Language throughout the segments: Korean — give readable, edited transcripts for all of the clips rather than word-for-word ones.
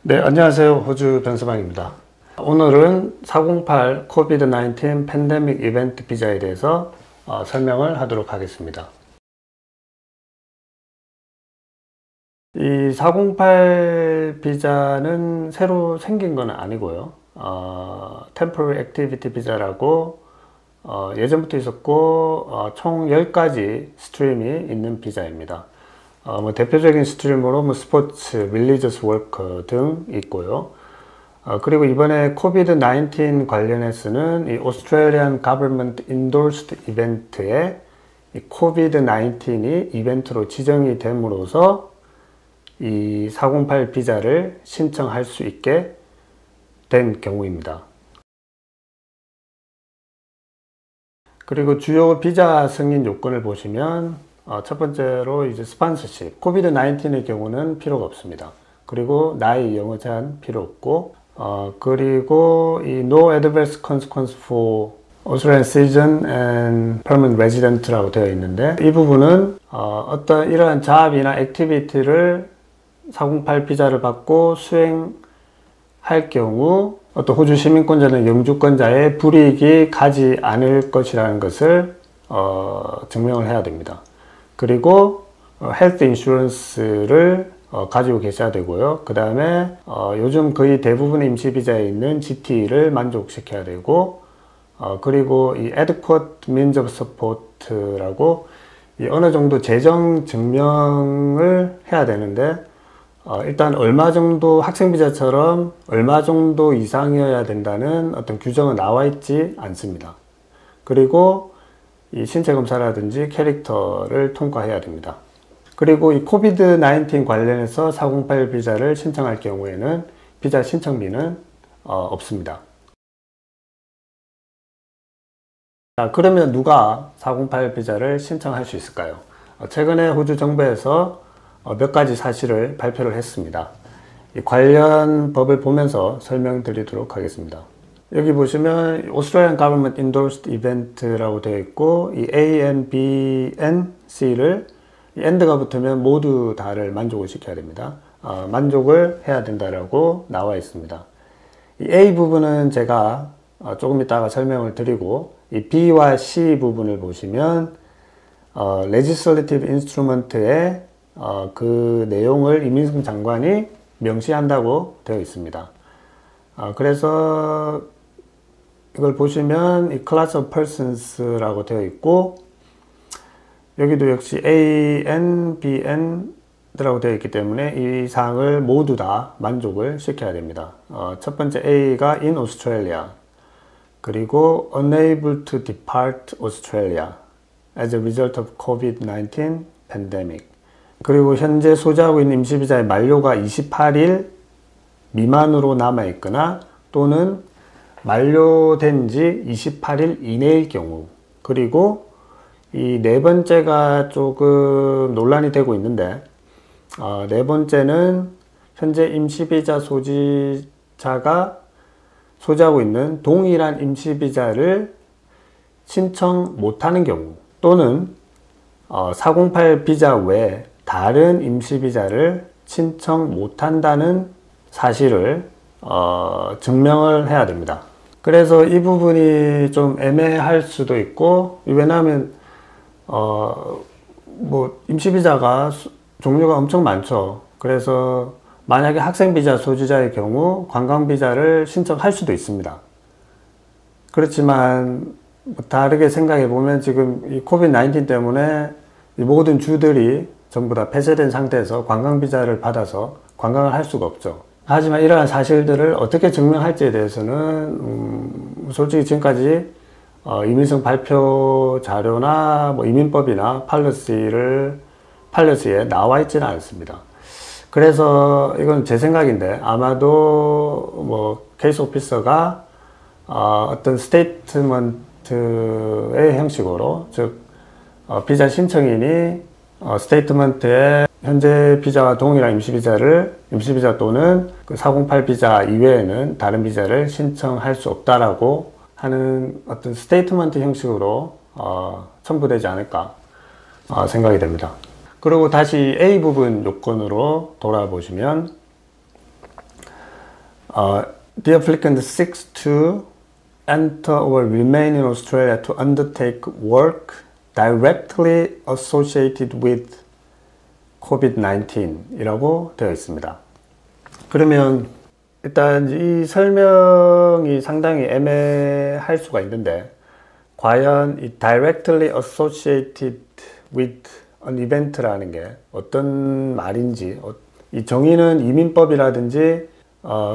네, 안녕하세요. 호주 변서방입니다. 오늘은 408 COVID-19 팬데믹 이벤트 비자에 대해서 설명을 하도록 하겠습니다. 이 408 비자는 새로 생긴 건 아니고요. Temporary Activity 비자라고 예전부터 있었고 총 10가지 스트림이 있는 비자입니다. 대표적인 스트림으로 스포츠, 릴리저스 워커 등 있고요. 그리고 이번에 코비드-19 관련해서는 이 Australian Government Endorsed 이벤트에 이 코비드-19이 이벤트로 지정이 됨으로써 이 408 비자를 신청할 수 있게 된 경우입니다. 그리고 주요 비자 승인 요건을 보시면 첫 번째로 이제 스폰서십, 코비드-19의 경우는 필요가 없습니다. 그리고 나이, 영어 제한 필요 없고, 그리고 이 No Adverse Consequence for Australian Citizen and Permanent Resident라고 되어 있는데, 이 부분은 어떤 이러한 잡이나 액티비티를 408 비자를 받고 수행할 경우 어떤 호주 시민권자나 영주권자의 불이익이 가지 않을 것이라는 것을 증명을 해야 됩니다. 그리고 헬스 인슈런스를 가지고 계셔야 되고요. 그 다음에 요즘 거의 대부분의 임시비자에 있는 GT를 만족시켜야 되고, 그리고 이 adequate means of support라고 어느 정도 재정 증명을 해야 되는데, 일단 얼마 정도 학생비자처럼 얼마 정도 이상이어야 된다는 어떤 규정은 나와 있지 않습니다. 그리고 이 신체 검사라든지 캐릭터를 통과해야 됩니다. 그리고 이 코비드-19 관련해서 408 비자를 신청할 경우에는 비자 신청비는 없습니다. 자, 그러면 누가 408 비자를 신청할 수 있을까요? 최근에 호주 정부에서 몇 가지 사실을 발표를 했습니다. 이 관련 법을 보면서 설명드리도록 하겠습니다. 여기 보시면 Australian Government Endorsed Event라고 되어 있고, 이 A, N, B, N, C를 AND가 붙으면 모두 다를 만족을 시켜야 됩니다. 만족을 해야 된다라고 나와 있습니다. 이 A 부분은 제가 조금 이따가 설명을 드리고, 이 B와 C 부분을 보시면 Legislative Instrument에 그 내용을 이민성 장관이 명시한다고 되어 있습니다. 그래서 이걸 보시면 이 Class of Persons라고 되어 있고, 여기도 역시 A, N, B, N라고 되어 있기 때문에 이 사항을 모두 다 만족을 시켜야 됩니다. 첫 번째 A가 in Australia, 그리고 unable to depart Australia as a result of COVID-19 pandemic. 그리고 현재 소지하고 있는 임시비자의 만료가 28일 미만으로 남아있거나 또는 만료된 지 28일 이내일 경우, 그리고 이 네 번째가 조금 논란이 되고 있는데, 네 번째는 현재 임시비자 소지자가 소지하고 있는 동일한 임시비자를 신청 못하는 경우, 또는 408 비자 외에 다른 임시비자를 신청 못한다는 사실을 증명을 해야 됩니다. 그래서 이 부분이 좀 애매할 수도 있고, 왜냐하면 임시비자가 종류가 엄청 많죠. 그래서 만약에 학생비자 소지자의 경우 관광비자를 신청할 수도 있습니다. 그렇지만 다르게 생각해 보면 지금 이 코비드-19 때문에 이 모든 주들이 전부 다 폐쇄된 상태에서 관광비자를 받아서 관광을 할 수가 없죠. 하지만 이러한 사실들을 어떻게 증명할지에 대해서는 솔직히 지금까지 이민성 발표 자료나 이민법이나 팔러시에 나와 있지는 않습니다. 그래서 이건 제 생각인데, 아마도 케이스 오피서가 어떤 스테이트먼트의 형식으로, 즉 비자 신청인이 스테이트먼트에 현재 비자와 동일한 임시비자 또는 그 408 비자 이외에는 다른 비자를 신청할 수 없다라고 하는 어떤 스테이트먼트 형식으로 첨부되지 않을까 생각이 됩니다. 그리고 다시 A 부분 요건으로 돌아보시면 The applicant seeks to enter or remain in Australia to undertake work directly associated with COVID-19 이라고 되어 있습니다. 그러면 일단 이 설명이 상당히 애매할 수가 있는데, 과연 이 directly associated with an event라는 게 어떤 말인지, 이 정의는 이민법이라든지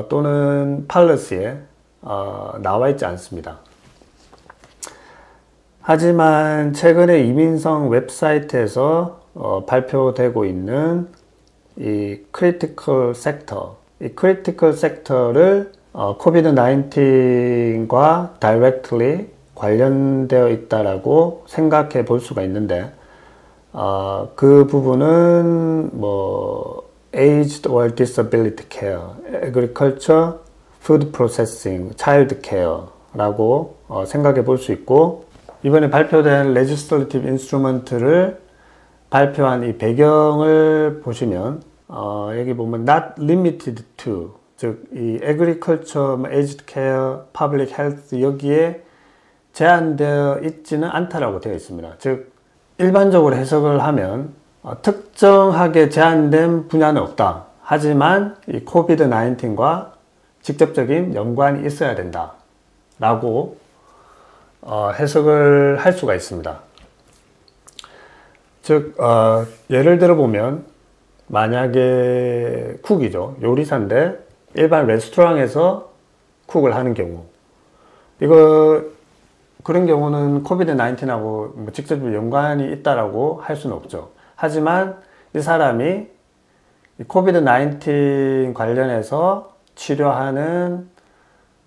또는 policy에 나와 있지 않습니다. 하지만 최근에 이민성 웹사이트에서 발표되고 있는 이 critical sector, 이 critical sector를 COVID-19과 directly 관련되어 있다라고 생각해 볼 수가 있는데, 그 부분은 뭐 aged or disability care, agriculture, food processing, child care라고 생각해 볼 수 있고, 이번에 발표된 legislative instrument를 발표한 이 배경을 보시면 여기 보면 not limited to, 즉 이 agriculture, aged care, public health 여기에 제한되어 있지는 않다라고 되어 있습니다. 즉 일반적으로 해석을 하면 특정하게 제한된 분야는 없다. 하지만 이 COVID-19과 직접적인 연관이 있어야 된다 라고 해석을 할 수가 있습니다. 즉 예를 들어 보면 만약에 쿡이죠. 요리사인데 일반 레스토랑에서 쿡을 하는 경우, 그런 경우는 COVID-19하고 뭐 직접적인 연관이 있다라고 할 수는 없죠. 하지만 이 사람이 COVID-19 관련해서 치료하는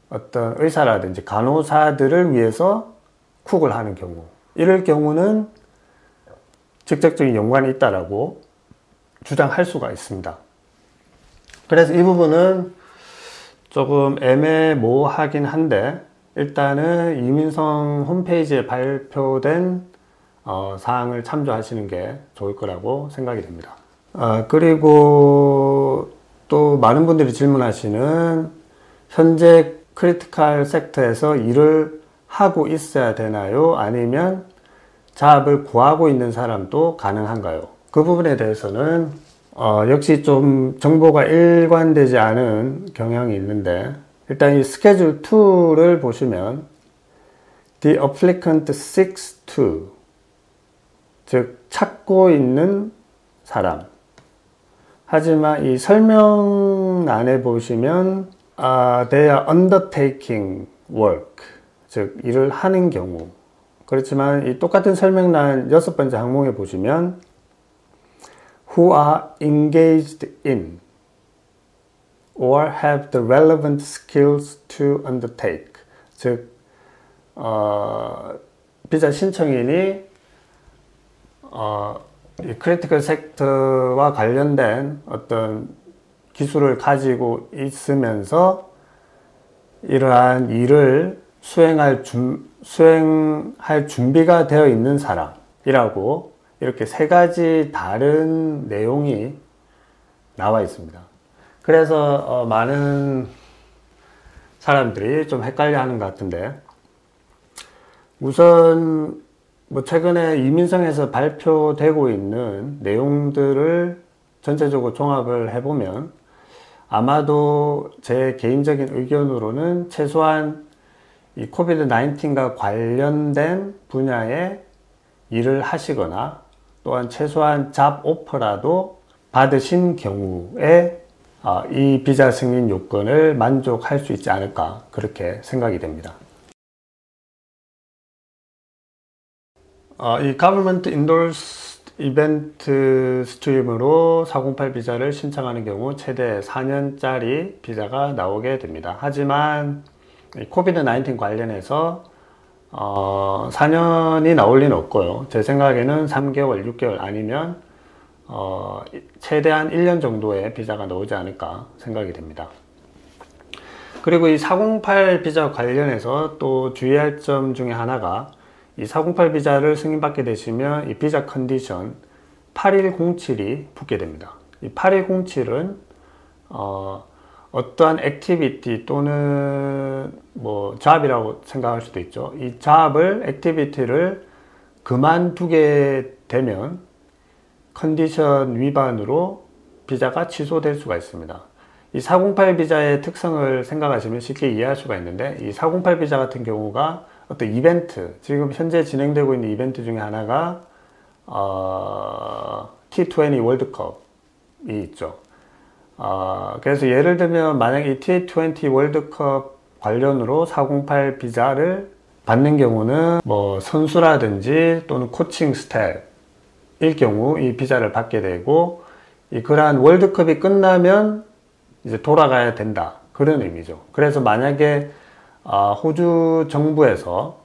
어떤 의사라든지 간호사들을 위해서 쿡을 하는 경우, 이럴 경우는 직접적인 연관이 있다라고 주장할 수가 있습니다. 그래서 이 부분은 조금 애매모호하긴 한데, 일단은 이민성 홈페이지에 발표된 사항을 참조하시는 게 좋을 거라고 생각이 됩니다. 그리고 또 많은 분들이 질문하시는, 현재 크리티컬 섹터에서 일을 하고 있어야 되나요? 아니면 잡을 구하고 있는 사람도 가능한가요? 그 부분에 대해서는 역시 좀 정보가 일관되지 않은 경향이 있는데, 일단 이 스케줄 2를 보시면 The applicant seeks to, 즉 찾고 있는 사람. 하지만 이 설명란에 보시면 they are undertaking work, 즉 일을 하는 경우. 그렇지만 이 똑같은 설명란 6번째 항목에 보시면 who are engaged in or have the relevant skills to undertake, 즉 비자 신청인이 이 크리티컬 섹터와 관련된 어떤 기술을 가지고 있으면서 이러한 일을 수행할 준비가 되어 있는 사람이라고, 이렇게 세 가지 다른 내용이 나와 있습니다. 그래서 많은 사람들이 좀 헷갈려 하는 것 같은데, 우선 뭐 최근에 이민성에서 발표되고 있는 내용들을 전체적으로 종합을 해보면, 아마도 제 개인적인 의견으로는 최소한 이 코비드-19과 관련된 분야에 일을 하시거나, 또한 최소한 잡 오퍼라도 받으신 경우에 이 비자 승인 요건을 만족할 수 있지 않을까, 그렇게 생각이 됩니다. 이 Government Endorsed Event 스트림으로 408 비자를 신청하는 경우 최대 4년짜리 비자가 나오게 됩니다. 하지만 코비드-19 관련해서 4년이 나올 리는 없고요. 제 생각에는 3개월, 6개월 아니면 최대한 1년 정도의 비자가 나오지 않을까 생각이 됩니다. 그리고 이 408 비자 관련해서 또 주의할 점 중에 하나가, 이 408 비자를 승인받게 되시면 이 비자 컨디션 8107이 붙게 됩니다. 이 8107은 어떠한 액티비티 또는 뭐 잡이라고 생각할 수도 있죠. 이 잡을, 액티비티를 그만두게 되면 컨디션 위반으로 비자가 취소될 수가 있습니다. 이 408 비자의 특성을 생각하시면 쉽게 이해할 수가 있는데, 이 408 비자 같은 경우가 어떤 이벤트, 지금 현재 진행되고 있는 이벤트 중에 하나가 T20 월드컵이 있죠. 그래서 예를 들면 만약에 이 T20 월드컵 관련으로 408 비자를 받는 경우는 뭐 선수라든지 또는 코칭 스태프일 경우 이 비자를 받게 되고, 그러한 월드컵이 끝나면 이제 돌아가야 된다, 그런 의미죠. 그래서 만약에 호주 정부에서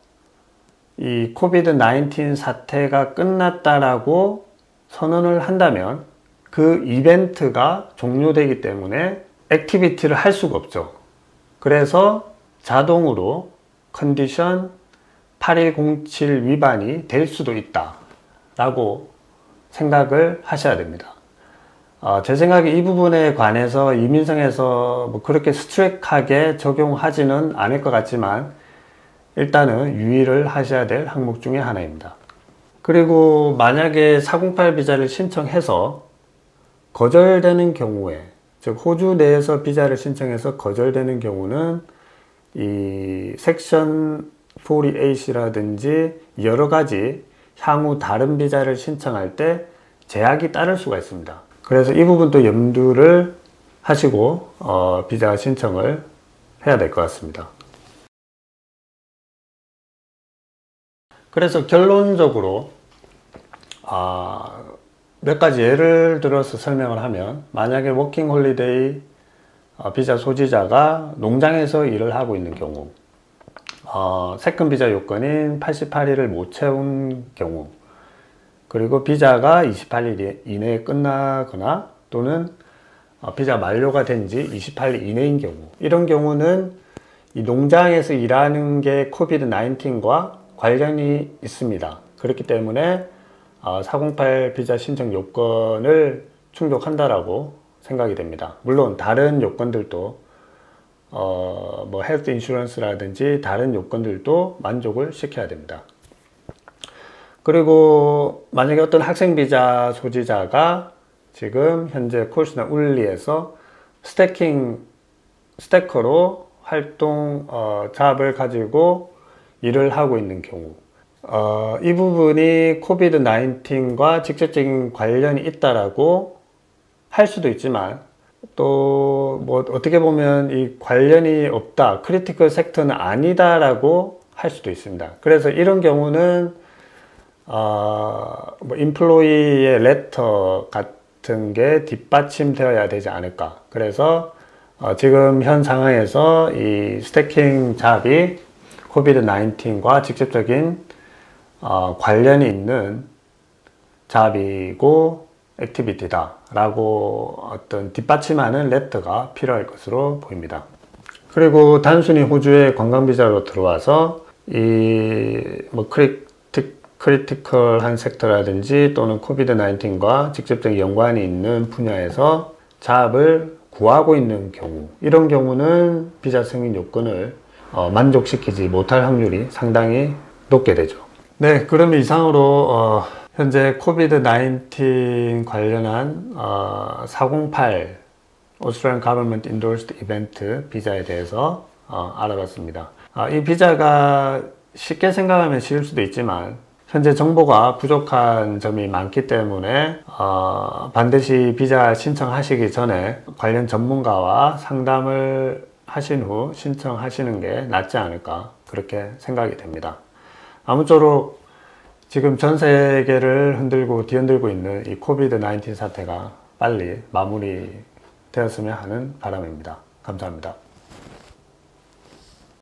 이 코비드-19 사태가 끝났다라고 선언을 한다면 그 이벤트가 종료되기 때문에 액티비티를 할 수가 없죠. 그래서 자동으로 컨디션 8107 위반이 될 수도 있다 라고 생각을 하셔야 됩니다. 제 생각에 이 부분에 관해서 이민성에서 뭐 그렇게 스트릭하게 적용하지는 않을 것 같지만 일단은 유의를 하셔야 될 항목 중에 하나입니다. 그리고 만약에 408 비자를 신청해서 거절되는 경우에, 즉 호주 내에서 비자를 신청해서 거절되는 경우는 이 섹션 48이라든지 여러 가지 향후 다른 비자를 신청할 때 제약이 따를 수가 있습니다. 그래서 이 부분도 염두를 하시고 비자 신청을 해야 될 것 같습니다. 그래서 결론적으로 몇 가지 예를 들어서 설명을 하면, 만약에 워킹 홀리데이 비자 소지자가 농장에서 일을 하고 있는 경우, 세컨 비자 요건인 88일을 못 채운 경우, 그리고 비자가 28일 이내에 끝나거나 또는 비자 만료가 된 지 28일 이내인 경우, 이런 경우는 이 농장에서 일하는 게 코비드-19과 관련이 있습니다. 그렇기 때문에 408 비자 신청 요건을 충족한다라고 생각이 됩니다. 물론 다른 요건들도 뭐 헬스 인슈런스라든지 다른 요건들도 만족을 시켜야 됩니다. 그리고 만약에 어떤 학생 비자 소지자가 지금 현재 콜스나 울리에서 스태커로 활동 잡을 가지고 일을 하고 있는 경우, 이 부분이 코비드-19과 직접적인 관련이 있다라고 할 수도 있지만, 또 뭐 어떻게 보면 이 관련이 없다, 크리티컬 섹터는 아니다라고 할 수도 있습니다. 그래서 이런 경우는 뭐 인플로이의 레터 같은 게 뒷받침되어야 되지 않을까. 그래서 지금 현 상황에서 이 스태킹 잡이 코비드-19과 직접적인 관련이 있는 잡이고 액티비티다 라고 어떤 뒷받침하는 레터가 필요할 것으로 보입니다. 그리고 단순히 호주에 관광비자로 들어와서 이 뭐 크리티컬한 섹터라든지 또는 코비드-19과 직접적인 연관이 있는 분야에서 잡을 구하고 있는 경우, 이런 경우는 비자 승인 요건을 만족시키지 못할 확률이 상당히 높게 되죠. 네, 그러면 이상으로 현재 코비드-19 관련한 408 Australian Government Endorsed Event 비자에 대해서 알아봤습니다. 이 비자가 쉽게 생각하면 쉬울 수도 있지만 현재 정보가 부족한 점이 많기 때문에 반드시 비자 신청하시기 전에 관련 전문가와 상담을 하신 후 신청하시는 게 낫지 않을까, 그렇게 생각이 됩니다. 아무쪼록 지금 전 세계를 흔들고 뒤흔들고 있는 이 코비드-19 사태가 빨리 마무리되었으면 하는 바람입니다. 감사합니다.